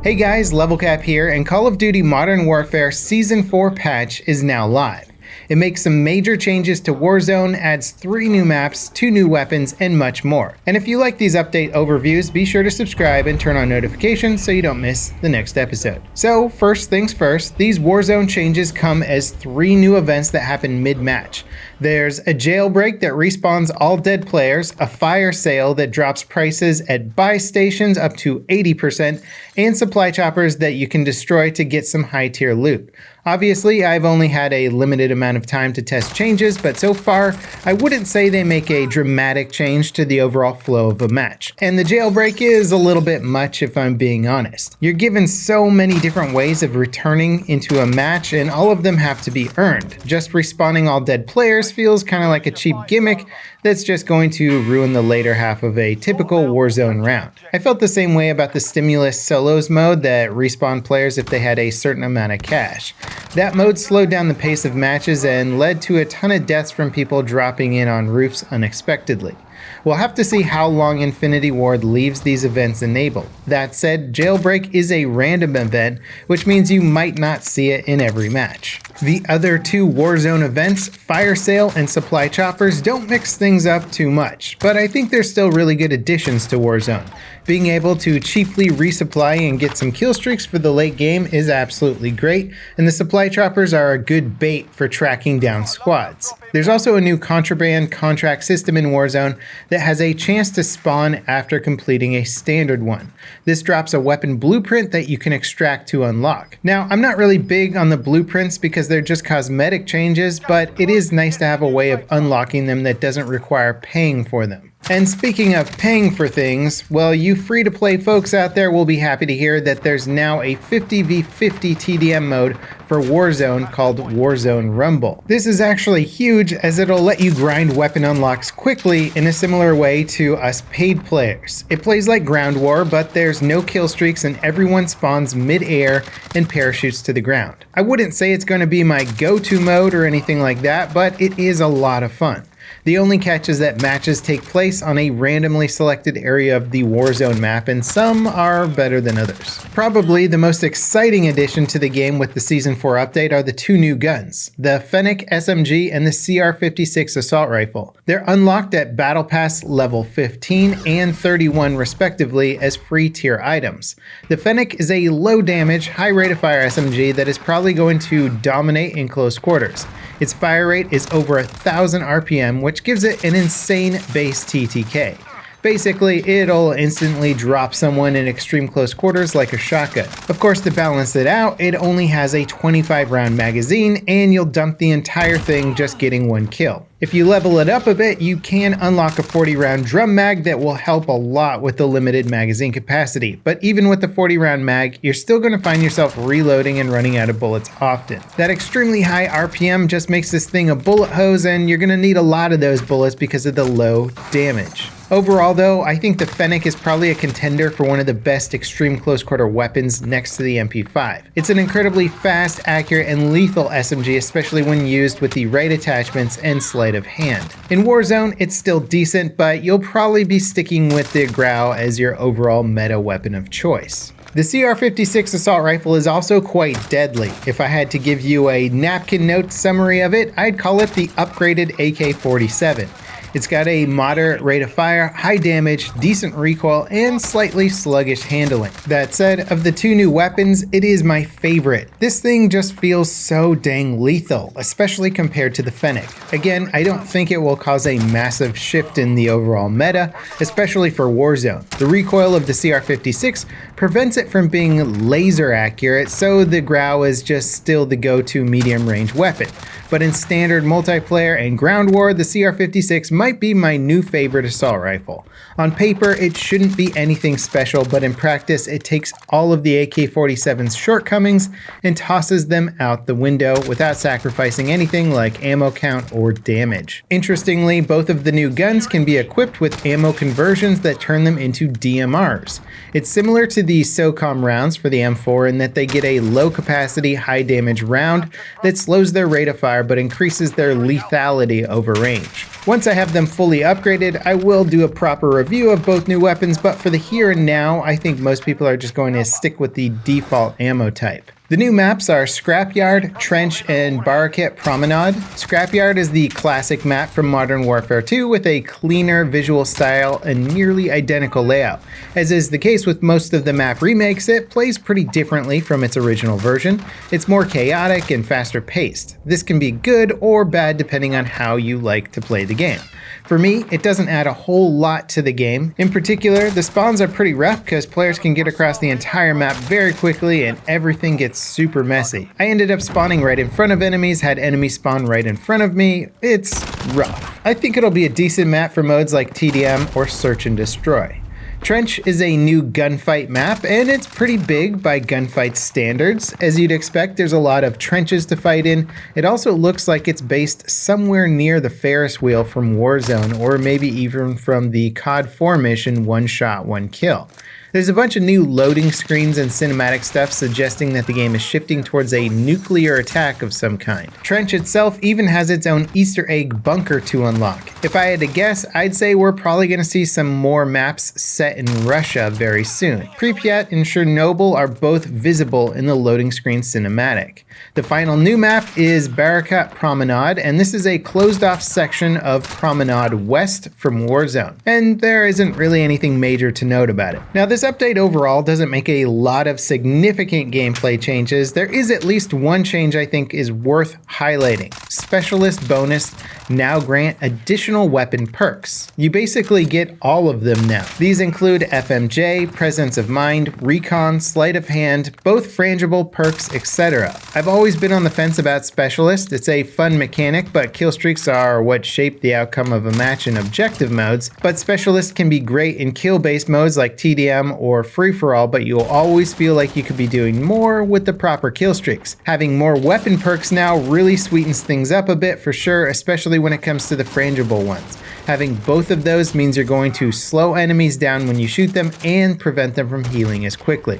Hey guys, LevelCap here, and Call of Duty Modern Warfare Season 4 patch is now live. It makes some major changes to Warzone, adds 3 new maps, 2 new weapons, and much more. And if you like these update overviews, be sure to subscribe and turn on notifications so you don't miss the next episode. So first things first, these Warzone changes come as 3 new events that happen mid-match. There's a jailbreak that respawns all dead players, a fire sale that drops prices at buy stations up to 80%, and supply choppers that you can destroy to get some high tier loot. Obviously, I've only had a limited amount of time to test changes, but so far, I wouldn't say they make a dramatic change to the overall flow of a match. And the jailbreak is a little bit much if I'm being honest. You're given so many different ways of returning into a match, and all of them have to be earned. Just respawning all dead players feels kind of like a cheap gimmick that's just going to ruin the later half of a typical Warzone round. I felt the same way about the Stimulus Solos mode that respawned players if they had a certain amount of cash. That mode slowed down the pace of matches and led to a ton of deaths from people dropping in on roofs unexpectedly. We'll have to see how long Infinity Ward leaves these events enabled. That said, Jailbreak is a random event, which means you might not see it in every match. The other 2 Warzone events, Fire Sale and Supply Choppers, don't mix things up too much, but I think they're still really good additions to Warzone. Being able to cheaply resupply and get some kill streaks for the late game is absolutely great, and the Supply Choppers are a good bait for tracking down squads. There's also a new contraband contract system in Warzone that has a chance to spawn after completing a standard one. This drops a weapon blueprint that you can extract to unlock. Now, I'm not really big on the blueprints because they're just cosmetic changes, but it is nice to have a way of unlocking them that doesn't require paying for them. And speaking of paying for things, well, you free-to-play folks out there will be happy to hear that there's now a 50v50 TDM mode for Warzone called Warzone Rumble. This is actually huge as it'll let you grind weapon unlocks quickly in a similar way to us paid players. It plays like Ground War, but there's no kill streaks and everyone spawns mid-air and parachutes to the ground. I wouldn't say it's going to be my go-to mode or anything like that, but it is a lot of fun. The only catch is that matches take place on a randomly selected area of the Warzone map, and some are better than others. Probably the most exciting addition to the game with the Season 4 update are the 2 new guns, the Fennec SMG and the CR56 assault rifle. They're unlocked at Battle Pass level 15 and 31 respectively as free tier items. The Fennec is a low damage, high rate of fire SMG that is probably going to dominate in close quarters. Its fire rate is over 1,000 RPM, which gives it an insane base TTK. Basically, it'll instantly drop someone in extreme close quarters like a shotgun. Of course, to balance it out, it only has a 25 round magazine, and you'll dump the entire thing just getting 1 kill. If you level it up a bit, you can unlock a 40 round drum mag that will help a lot with the limited magazine capacity. But even with the 40 round mag, you're still going to find yourself reloading and running out of bullets often. That extremely high RPM just makes this thing a bullet hose, and you're going to need a lot of those bullets because of the low damage. Overall though, I think the Fennec is probably a contender for one of the best extreme close quarter weapons next to the MP5. It's an incredibly fast, accurate, and lethal SMG, especially when used with the right attachments and sleight of hand. In Warzone, it's still decent, but you'll probably be sticking with the Grau as your overall meta weapon of choice. The CR56 assault rifle is also quite deadly. If I had to give you a napkin note summary of it, I'd call it the upgraded AK-47. It's got a moderate rate of fire, high damage, decent recoil, and slightly sluggish handling. That said, of the 2 new weapons, it is my favorite. This thing just feels so dang lethal, especially compared to the Fennec. Again, I don't think it will cause a massive shift in the overall meta, especially for Warzone. The recoil of the CR56 prevents it from being laser accurate, so the Grau is just still the go-to medium range weapon. But in standard multiplayer and ground war, the CR56 might be my new favorite assault rifle. On paper, it shouldn't be anything special, but in practice, it takes all of the AK-47's shortcomings and tosses them out the window without sacrificing anything like ammo count or damage. Interestingly, both of the new guns can be equipped with ammo conversions that turn them into DMRs. It's similar to the SOCOM rounds for the M4 in that they get a low capacity, high damage round that slows their rate of fire but increases their lethality over range. Once I have have them fully upgraded, I will do a proper review of both new weapons, but for the here and now, I think most people are just going to stick with the default ammo type. The new maps are Scrapyard, Trench, and Barracuda Promenade. Scrapyard is the classic map from Modern Warfare 2 with a cleaner visual style and nearly identical layout. As is the case with most of the map remakes, it plays pretty differently from its original version. It's more chaotic and faster paced. This can be good or bad depending on how you like to play the game. For me, it doesn't add a whole lot to the game. In particular, the spawns are pretty rough because players can get across the entire map very quickly and everything gets super messy. I ended up spawning right in front of enemies, had enemies spawn right in front of me. It's rough. I think it'll be a decent map for modes like TDM or Search and Destroy. Trench is a new gunfight map, and it's pretty big by gunfight standards. As you'd expect, there's a lot of trenches to fight in. It also looks like it's based somewhere near the Ferris wheel from Warzone, or maybe even from the COD 4 mission One Shot, One Kill. There's a bunch of new loading screens and cinematic stuff suggesting that the game is shifting towards a nuclear attack of some kind. Trench itself even has its own Easter egg bunker to unlock. If I had to guess, I'd say we're probably going to see some more maps set in Russia very soon. Pripyat and Chernobyl are both visible in the loading screen cinematic. The final new map is Barracuda Promenade, and this is a closed-off section of Promenade West from Warzone. And there isn't really anything major to note about it. Now, this update overall doesn't make a lot of significant gameplay changes. There is at least one change I think is worth highlighting. Specialist bonus now grant additional weapon perks. You basically get all of them now. These include FMJ, Presence of Mind, Recon, Sleight of Hand, both frangible perks, etc. I've always been on the fence about Specialist. It's a fun mechanic, but kill streaks are what shape the outcome of a match in objective modes. But Specialist can be great in kill-based modes like TDM or free-for-all, but you'll always feel like you could be doing more with the proper kill streaks. Having more weapon perks now really sweetens things up a bit for sure, especially when it comes to the frangible ones. Having both of those means you're going to slow enemies down when you shoot them and prevent them from healing as quickly.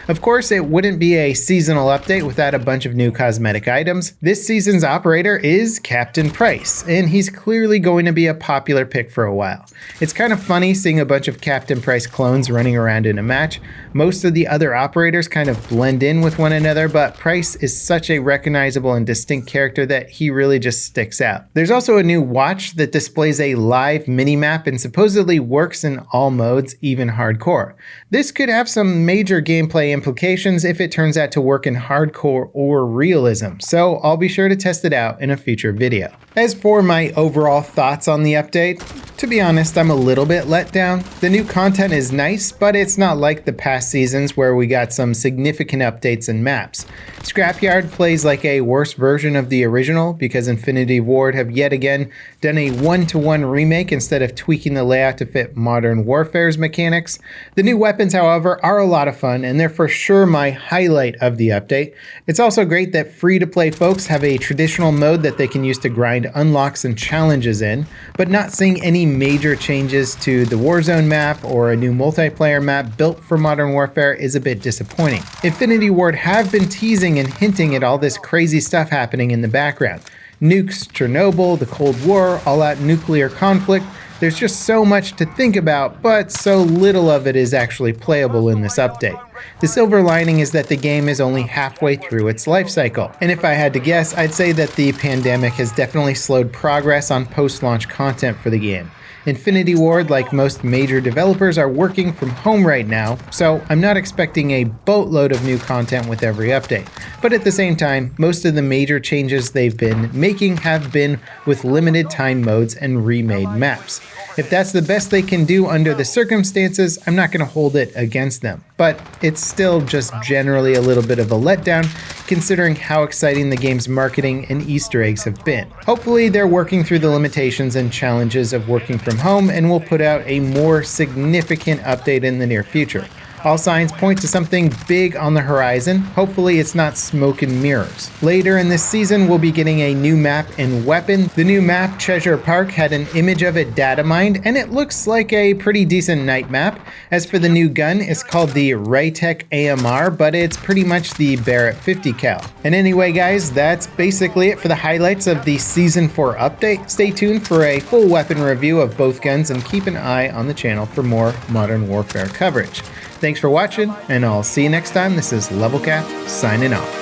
Of course, it wouldn't be a seasonal update without a bunch of new cosmetic items. This season's operator is Captain Price, and he's clearly going to be a popular pick for a while. It's kind of funny seeing a bunch of Captain Price clones running around in a match. Most of the other operators kind of blend in with one another, but Price is such a recognizable and distinct character that he really just sticks out. There's also a new watch that displays a live minimap and supposedly works in all modes, even hardcore. This could have some major gameplay implications if it turns out to work in hardcore or realism, so I'll be sure to test it out in a future video. As for my overall thoughts on the update, to be honest, I'm a little bit let down. The new content is nice, but it's not like the past seasons where we got some significant updates and maps. Scrapyard plays like a worse version of the original because Infinity Ward have yet again done a one-to-one remake instead of tweaking the layout to fit Modern Warfare's mechanics. The new weapons, however, are a lot of fun, and they're for sure my highlight of the update. It's also great that free-to-play folks have a traditional mode that they can use to grind unlocks and challenges in, but not seeing any major changes to the Warzone map or a new multiplayer map built for Modern Warfare is a bit disappointing. Infinity Ward have been teasing and hinting at all this crazy stuff happening in the background. Nukes, Chernobyl, the Cold War, all-out nuclear conflict. There's just so much to think about, but so little of it is actually playable in this update. The silver lining is that the game is only halfway through its life cycle, and if I had to guess, I'd say that the pandemic has definitely slowed progress on post-launch content for the game. Infinity Ward, like most major developers, are working from home right now, so I'm not expecting a boatload of new content with every update. But at the same time, most of the major changes they've been making have been with limited time modes and remade maps. If that's the best they can do under the circumstances, I'm not going to hold it against them. But it's still just generally a little bit of a letdown, considering how exciting the game's marketing and Easter eggs have been. Hopefully they're working through the limitations and challenges of working from home and will put out a more significant update in the near future. All signs point to something big on the horizon. Hopefully it's not smoke and mirrors. Later in this season, we'll be getting a new map and weapon. The new map, Treasure Park, had an image of it data mined, and it looks like a pretty decent night map. As for the new gun, it's called the Raytech AMR, but it's pretty much the Barrett 50 cal. And anyway guys, that's basically it for the highlights of the Season 4 update. Stay tuned for a full weapon review of both guns and keep an eye on the channel for more Modern Warfare coverage. Thanks for watching, and I'll see you next time. This is LevelCap signing off.